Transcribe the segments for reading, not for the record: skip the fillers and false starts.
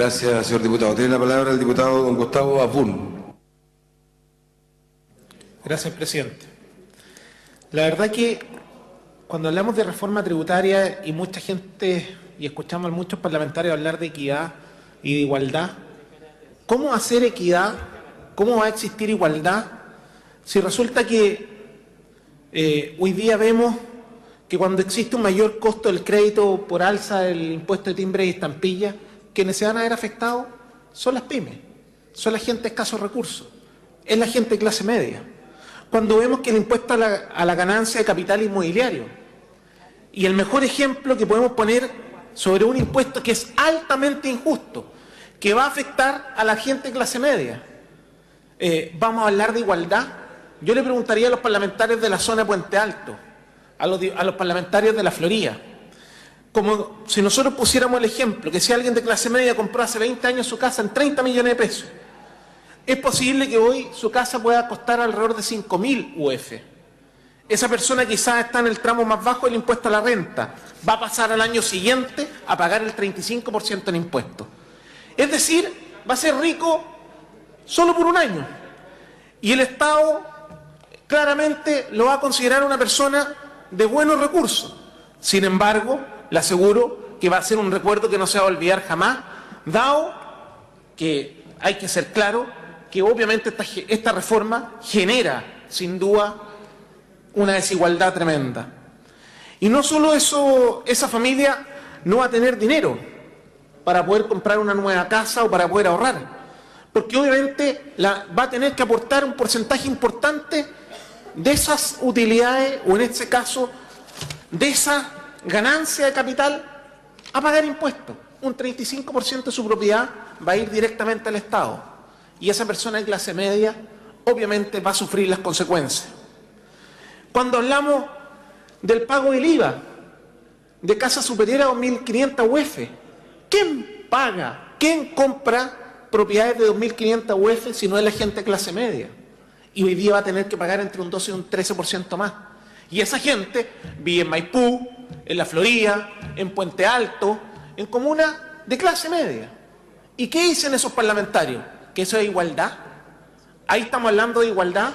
Gracias, señor diputado. Tiene la palabra el diputado don Gustavo Abún. Gracias, presidente. La verdad que cuando hablamos de reforma tributaria y mucha gente, y escuchamos a muchos parlamentarios hablar de equidad y de igualdad, ¿cómo hacer equidad? ¿Cómo va a existir igualdad? Si resulta que hoy día vemos que cuando existe un mayor costo del crédito por alza del impuesto de timbre y estampilla, quienes se van a ver afectados son las pymes, son la gente de escasos recursos, es la gente de clase media. Cuando vemos que el impuesto a la ganancia de capital inmobiliario, y el mejor ejemplo que podemos poner sobre un impuesto que es altamente injusto, que va a afectar a la gente de clase media, ¿vamos a hablar de igualdad? Yo le preguntaría a los parlamentarios de la zona de Puente Alto, a los parlamentarios de la Florida, como si nosotros pusiéramos el ejemplo, que si alguien de clase media compró hace 20 años su casa en 30 millones de pesos, es posible que hoy su casa pueda costar alrededor de 5.000 UF. Esa persona quizás está en el tramo más bajo del impuesto a la renta, va a pasar al año siguiente a pagar el 35% en impuestos. Es decir, va a ser rico solo por un año. Y el Estado claramente lo va a considerar una persona de buenos recursos. Sin embargo, le aseguro que va a ser un recuerdo que no se va a olvidar jamás, dado que hay que ser claro que obviamente esta reforma genera, sin duda, una desigualdad tremenda. Y no solo eso, esa familia no va a tener dinero para poder comprar una nueva casa o para poder ahorrar, porque obviamente va a tener que aportar un porcentaje importante de esas utilidades, o en este caso, de esa ganancia de capital, a pagar impuestos. Un 35% de su propiedad va a ir directamente al Estado. Y esa persona de clase media, obviamente, va a sufrir las consecuencias. Cuando hablamos del pago del IVA, de casa superior a 2.500 UF, ¿quién paga? ¿Quién compra propiedades de 2.500 UF si no es la gente de clase media? Y hoy día va a tener que pagar entre un 12 y un 13% más. Y esa gente vive en Maipú, en la Florida, en Puente Alto, en comunas de clase media. ¿Y qué dicen esos parlamentarios? ¿Que eso es igualdad? Ahí estamos hablando de igualdad,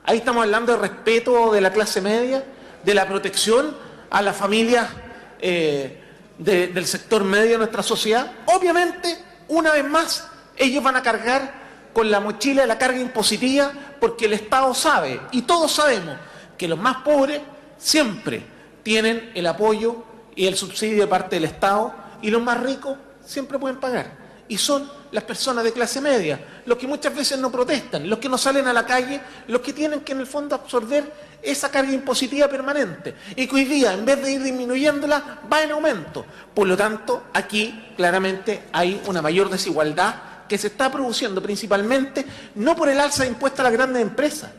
ahí estamos hablando de respeto de la clase media, de la protección a las familias del sector medio de nuestra sociedad. Obviamente, una vez más, ellos van a cargar con la mochila de la carga impositiva, porque el Estado sabe, y todos sabemos, que los más pobres siempre tienen el apoyo y el subsidio de parte del Estado, y los más ricos siempre pueden pagar. Y son las personas de clase media, los que muchas veces no protestan, los que no salen a la calle, los que tienen que en el fondo absorber esa carga impositiva permanente, y que hoy día, en vez de ir disminuyéndola, va en aumento. Por lo tanto, aquí claramente hay una mayor desigualdad que se está produciendo principalmente no por el alza de impuestos a las grandes empresas.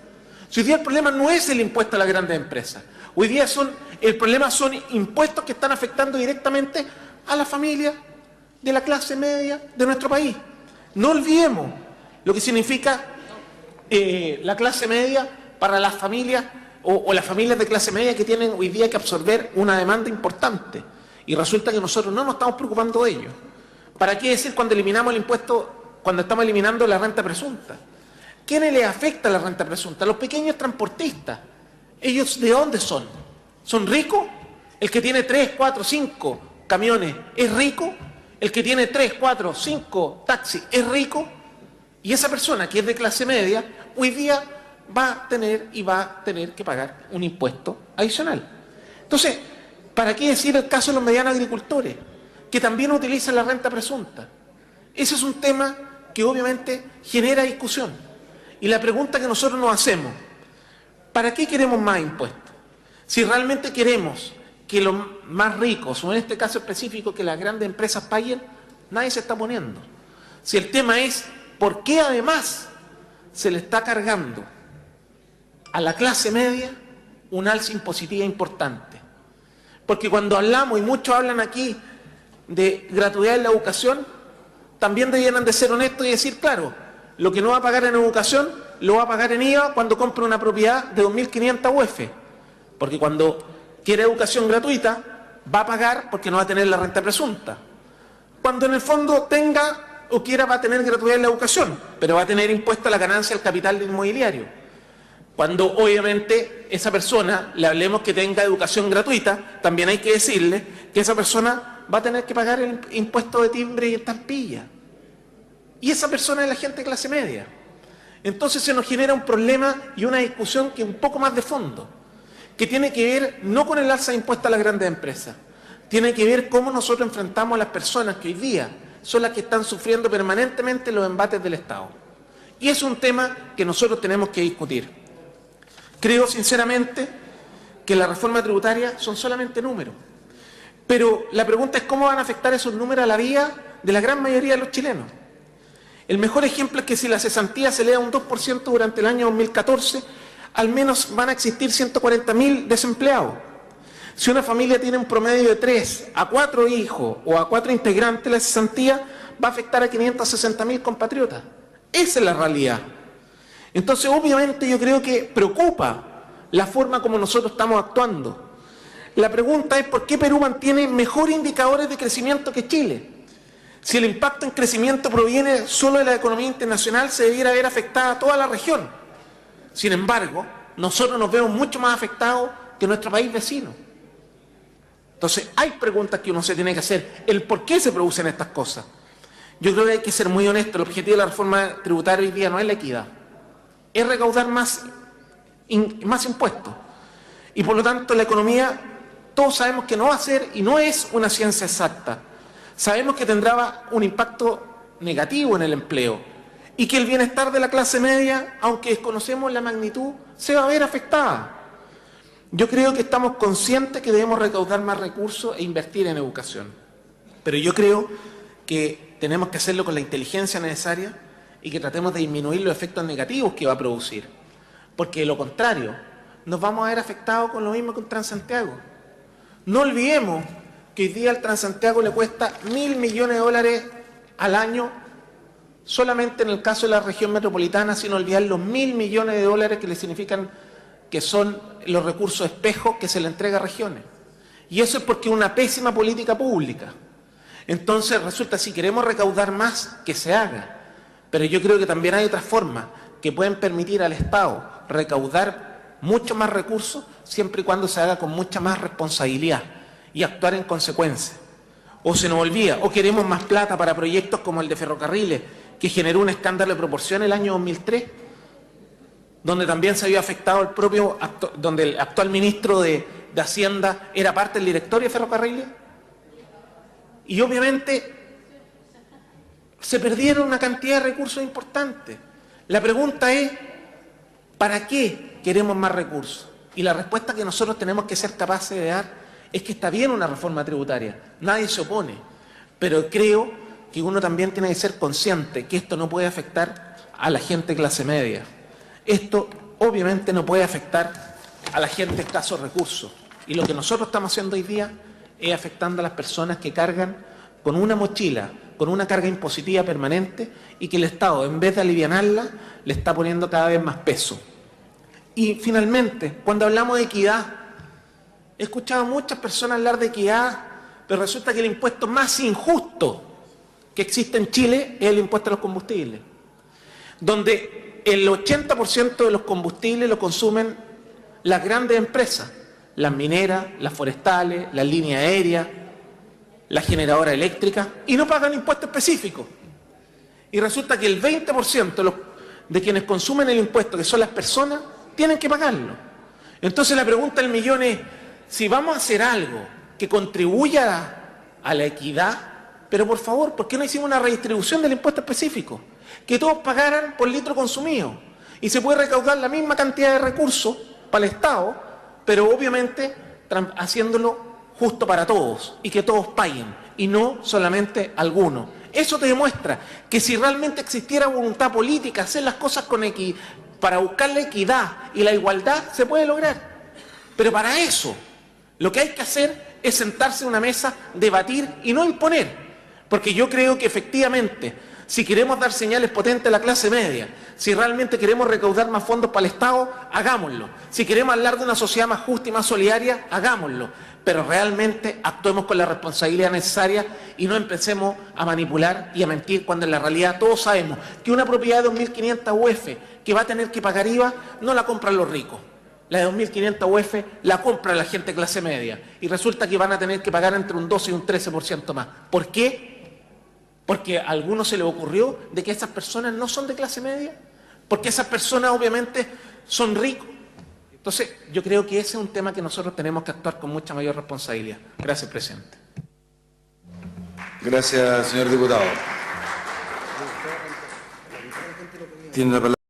Si hoy día el problema no es el impuesto a las grandes empresas, hoy día el problema son impuestos que están afectando directamente a las familias de la clase media de nuestro país. No olvidemos lo que significa la clase media para las familias o las familias de clase media que tienen hoy día que absorber una demanda importante. Y resulta que nosotros no nos estamos preocupando de ello. ¿Para qué decir cuando eliminamos el impuesto, cuando estamos eliminando la renta presunta? ¿Quiénes les afecta la renta presunta? Los pequeños transportistas. ¿Ellos de dónde son? ¿Son ricos? ¿El que tiene 3, 4, 5 camiones es rico? ¿El que tiene 3, 4, 5 taxis es rico? Y esa persona que es de clase media, hoy día va a tener que pagar un impuesto adicional. Entonces, ¿para qué decir el caso de los medianos agricultores, que también utilizan la renta presunta? Ese es un tema que obviamente genera discusión. Y la pregunta que nosotros nos hacemos, ¿para qué queremos más impuestos? Si realmente queremos que los más ricos, o en este caso específico que las grandes empresas paguen, nadie se está poniendo. Si el tema es, ¿por qué además se le está cargando a la clase media un alza impositiva importante? Porque cuando hablamos, y muchos hablan aquí, de gratuidad en la educación, también debieran de ser honestos y decir, claro, lo que no va a pagar en educación, lo va a pagar en IVA cuando compre una propiedad de 2.500 UF. Porque cuando quiere educación gratuita, va a pagar porque no va a tener la renta presunta. Cuando en el fondo tenga o quiera va a tener gratuidad en la educación, pero va a tener impuesto a la ganancia del capital inmobiliario. Cuando obviamente esa persona le hablemos que tenga educación gratuita, también hay que decirle que esa persona va a tener que pagar el impuesto de timbre y estampilla. Y esa persona es la gente de clase media. Entonces se nos genera un problema y una discusión que es un poco más de fondo, que tiene que ver no con el alza de impuestos a las grandes empresas, tiene que ver cómo nosotros enfrentamos a las personas que hoy día son las que están sufriendo permanentemente los embates del Estado. Y es un tema que nosotros tenemos que discutir. Creo sinceramente que la reforma tributaria son solamente números, pero la pregunta es cómo van a afectar esos números a la vida de la gran mayoría de los chilenos. El mejor ejemplo es que si la cesantía se eleva un 2% durante el año 2014, al menos van a existir 140.000 desempleados. Si una familia tiene un promedio de 3 a 4 hijos o a 4 integrantes, la cesantía va a afectar a 560.000 compatriotas. Esa es la realidad. Entonces, obviamente, yo creo que preocupa la forma como nosotros estamos actuando. La pregunta es ¿por qué Perú mantiene mejores indicadores de crecimiento que Chile? Si el impacto en crecimiento proviene solo de la economía internacional, se debiera ver afectada a toda la región. Sin embargo, nosotros nos vemos mucho más afectados que nuestro país vecino. Entonces, hay preguntas que uno se tiene que hacer. El por qué se producen estas cosas. Yo creo que hay que ser muy honesto. El objetivo de la reforma tributaria hoy día no es la equidad. Es recaudar más impuestos. Y por lo tanto, la economía, todos sabemos que no va a ser y no es una ciencia exacta. Sabemos que tendrá un impacto negativo en el empleo y que el bienestar de la clase media, aunque desconocemos la magnitud, se va a ver afectada. Yo creo que estamos conscientes que debemos recaudar más recursos e invertir en educación. Pero yo creo que tenemos que hacerlo con la inteligencia necesaria y que tratemos de disminuir los efectos negativos que va a producir. Porque de lo contrario, nos vamos a ver afectados con lo mismo que un Transantiago. No olvidemos que hoy día al Transantiago le cuesta $1.000 millones al año, solamente en el caso de la región metropolitana, sin olvidar los $1.000 millones que le significan que son los recursos espejos que se le entrega a regiones. Y eso es porque es una pésima política pública. Entonces resulta, si queremos recaudar más, que se haga. Pero yo creo que también hay otras formas que pueden permitir al Estado recaudar mucho más recursos, siempre y cuando se haga con mucha más responsabilidad y actuar en consecuencia. O se nos olvida, o queremos más plata para proyectos como el de ferrocarriles, que generó un escándalo de proporción el año 2003, donde también se había afectado el propio, donde el actual ministro de Hacienda era parte del directorio de ferrocarriles. Y obviamente se perdieron una cantidad de recursos importantes. La pregunta es, ¿para qué queremos más recursos? Y la respuesta que nosotros tenemos que ser capaces de dar es que está bien una reforma tributaria, nadie se opone, pero creo que uno también tiene que ser consciente que esto no puede afectar a la gente de clase media. Esto obviamente no puede afectar a la gente de escasos recursos. Y lo que nosotros estamos haciendo hoy día es afectando a las personas que cargan con una mochila, con una carga impositiva permanente y que el Estado, en vez de alivianarla, le está poniendo cada vez más peso. Y finalmente, cuando hablamos de equidad, he escuchado a muchas personas hablar de equidad, pero resulta que el impuesto más injusto que existe en Chile es el impuesto a los combustibles, donde el 80% de los combustibles lo consumen las grandes empresas, las mineras, las forestales, las líneas aéreas, las generadoras eléctricas, y no pagan impuestos específicos. Y resulta que el 20% de quienes consumen el impuesto, que son las personas, tienen que pagarlo. Entonces la pregunta del millón es, si vamos a hacer algo que contribuya a la equidad, pero por favor, ¿por qué no hicimos una redistribución del impuesto específico? Que todos pagaran por litro consumido. Y se puede recaudar la misma cantidad de recursos para el Estado, pero obviamente haciéndolo justo para todos y que todos paguen y no solamente algunos. Eso te demuestra que si realmente existiera voluntad política, hacer las cosas para buscar la equidad y la igualdad, se puede lograr. Pero para eso, lo que hay que hacer es sentarse en una mesa, debatir y no imponer. Porque yo creo que efectivamente, Si queremos dar señales potentes a la clase media, si realmente queremos recaudar más fondos para el Estado, hagámoslo. Si queremos hablar de una sociedad más justa y más solidaria, hagámoslo. Pero realmente actuemos con la responsabilidad necesaria y no empecemos a manipular y a mentir cuando en la realidad todos sabemos que una propiedad de 2.500 UF que va a tener que pagar IVA no la compran los ricos. La de 2.500 UF la compra la gente clase media y resulta que van a tener que pagar entre un 12 y un 13% más. ¿Por qué? Porque a algunos se les ocurrió de que esas personas no son de clase media, porque esas personas obviamente son ricos. Entonces, yo creo que ese es un tema que nosotros tenemos que actuar con mucha mayor responsabilidad. Gracias, presidente. Gracias, señor diputado. Tiene la palabra.